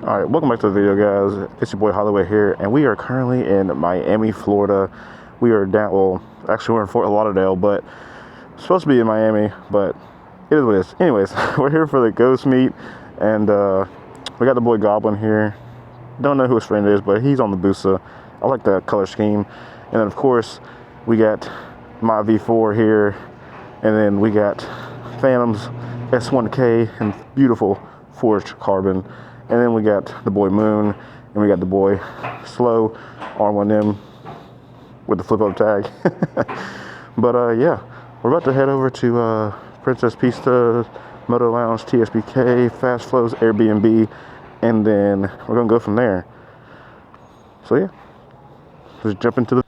Alright, welcome back to the video, guys. It's your boy Hollywood here, and we are currently in Miami, Florida. We are down, well, actually we're in Fort Lauderdale, but supposed to be in Miami, but it is what it is. Anyways, we're here for the Ghost meet, and we got the boy Goblin here. Don't know who his friend is, but he's on the Busa. I like the color scheme. And then, of course, we got my V4 here, and then we got Phantom's S1K and beautiful forged carbon. And then we got the boy Moon, and we got the boy Slow R1M with the flip-up tag. But yeah, we're about to head over to Princesspista, Motoloungetsbk, Fastflowkc, Airbnb, and then we're gonna go from there. So yeah, let's jump into the.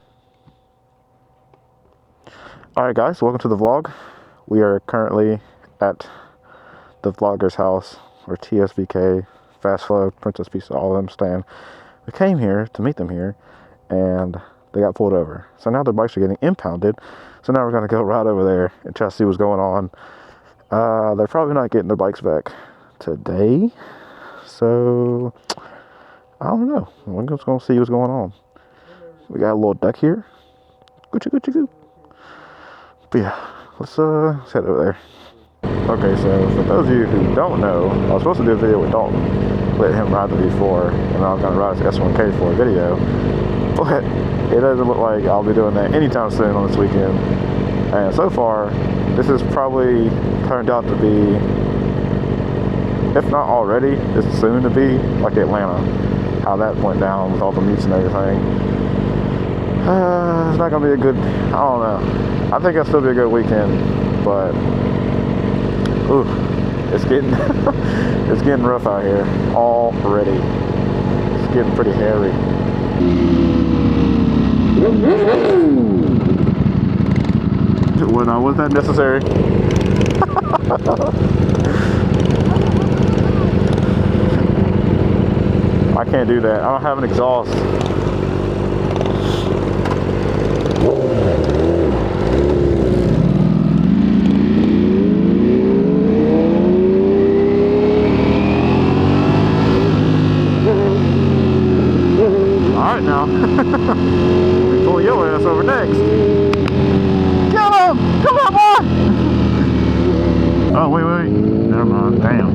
All right, guys, welcome to the vlog. We are currently at the vlogger's house, or TSBK. Fastflow, Princesspista, all of them stand. We came here to meet them here, and they got pulled over. So now their bikes are getting impounded. So now we're going to go right over there and try to see what's going on. They're probably not getting their bikes back today. So, I don't know. We're just going to see what's going on. We got a little duck here. Gucci, Gucci, Goo. But yeah, let's head over there. Okay, so for those of you who don't know, I was supposed to do a video with Dalton, let him ride the V4, and I was going to ride his S1K for a video, but it doesn't look like I'll be doing that anytime soon on this weekend. And so far, this has probably turned out to be, if not already, it's soon to be like Atlanta, how that went down with all the meets and everything. It's not going to be a good, I don't know, I think it'll still be a good weekend, but ooh, it's getting it's getting rough out here already. It's getting pretty hairy. Well, now, was that necessary? I can't do that. I don't have an exhaust. Now we pull your ass over next. Kill him! Come on, boy! Oh, wait. Never mind. Damn.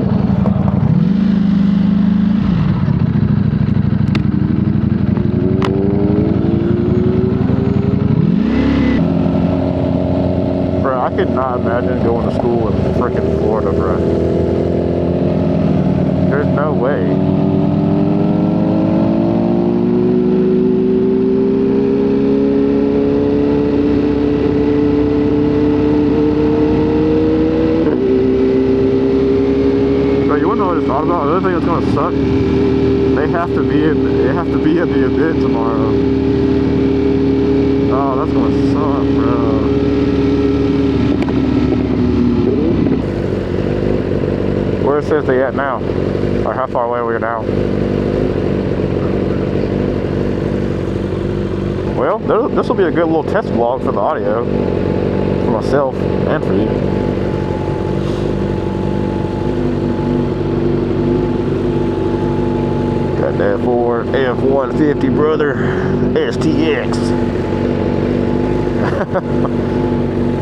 Bro, I could not imagine going to school in freaking Florida, bro. There's no way. Thought about the other thing that's gonna suck. They have to be at the event tomorrow. Oh, that's gonna suck, bro. Where it says they at now? Or how far away are we now? Well, this will be a good little test vlog for the audio, for myself and for you. That Ford F-150, brother, STX.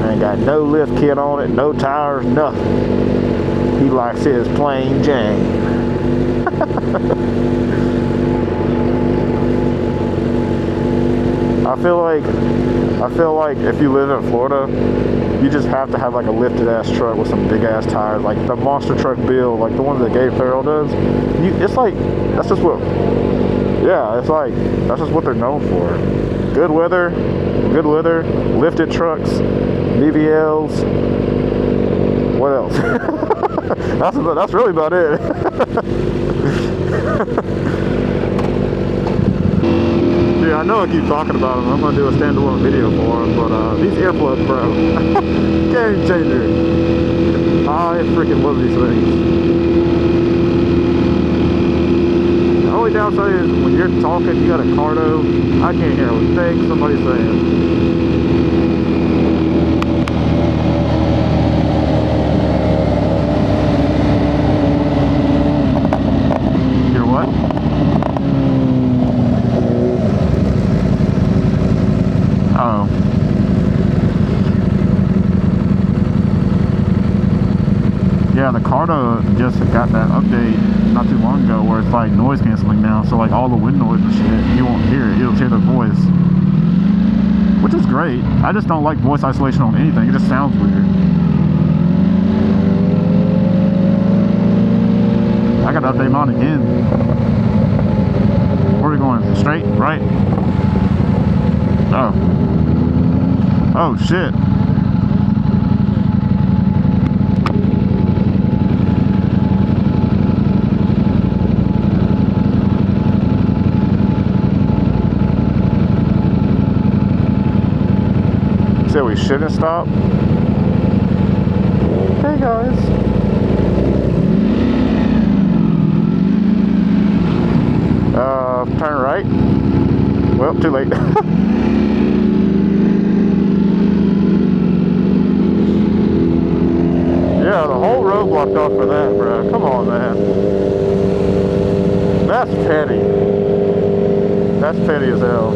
Ain't got no lift kit on it, no tires, nothing. He likes his plain Jane. I feel like if you live in Florida, you just have to have like a lifted ass truck with some big ass tires, like the monster truck build, like the one that Gabe Farrell does. It's like, that's just what, yeah, it's like, that's just what they're known for. Good weather, lifted trucks, BBLs, what else? that's really about it. Yeah, I know I keep talking about them. I'm going to do a standalone video for them, but these earplugs, bro, game changer. I freaking love these things. The only downside is when you're talking, you got a CARDO, I can't hear a thing somebody's saying. Hear what? CARDO just got that update not too long ago where it's like noise canceling now. So like all the wind noise and shit, you won't hear it. It'll hear the voice, which is great. I just don't like voice isolation on anything. It just sounds weird. I gotta update mine again. Where are we going? Straight? Right? Oh. Oh shit. Said we shouldn't stop. Hey guys. Turn right. Well, too late. Yeah, the whole road blocked off for that, bro. Come on, man. That's petty. That's petty as hell.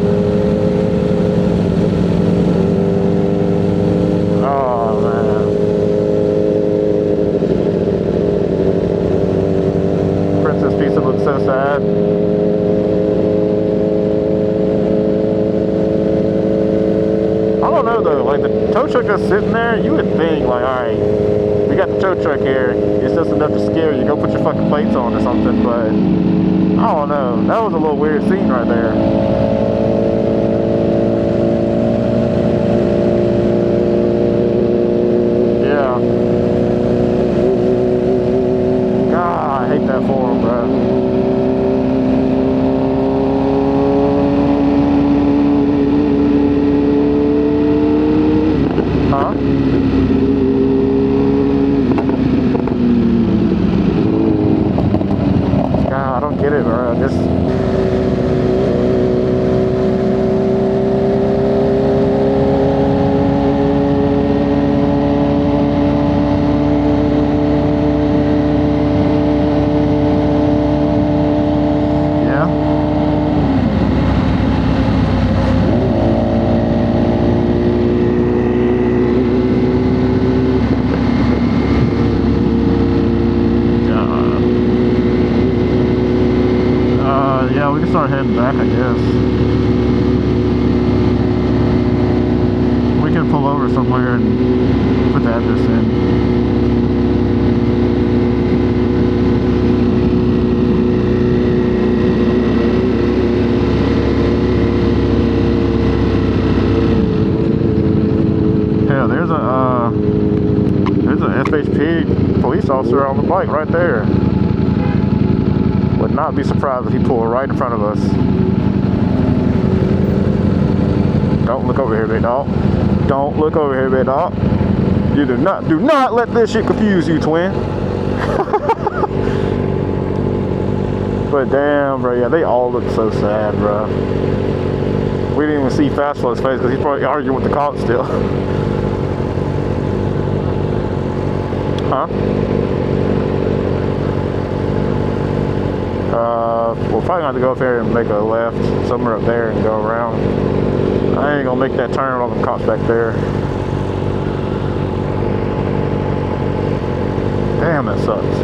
Oh, man. Princesspista looks so sad. I don't know, though. Like, the tow truck is sitting there, you would think, like, alright, we got the tow truck here. It's just enough to scare you. Go put your fucking plates on or something, but I don't know. That was a little weird scene right there. Yeah. God, I hate that for him, bro. Huh? I don't get it, bro. Just yeah. Yeah, we can start heading back, I guess. We can pull over somewhere and put the address in. Hell, there's a FHP police officer on the bike right there. Would not be surprised if he pulled right in front of us. Don't look over here, big dog. Don't look over here, big dog. You do not let this shit confuse you, twin. But damn, bro, yeah, they all look so sad, bro. We didn't even see Fastflowkc's face because he's probably arguing with the cops still. Huh? We're probably going to go up here and make a left somewhere up there and go around. I ain't going to make that turn with all the cops back there. Damn, that sucks.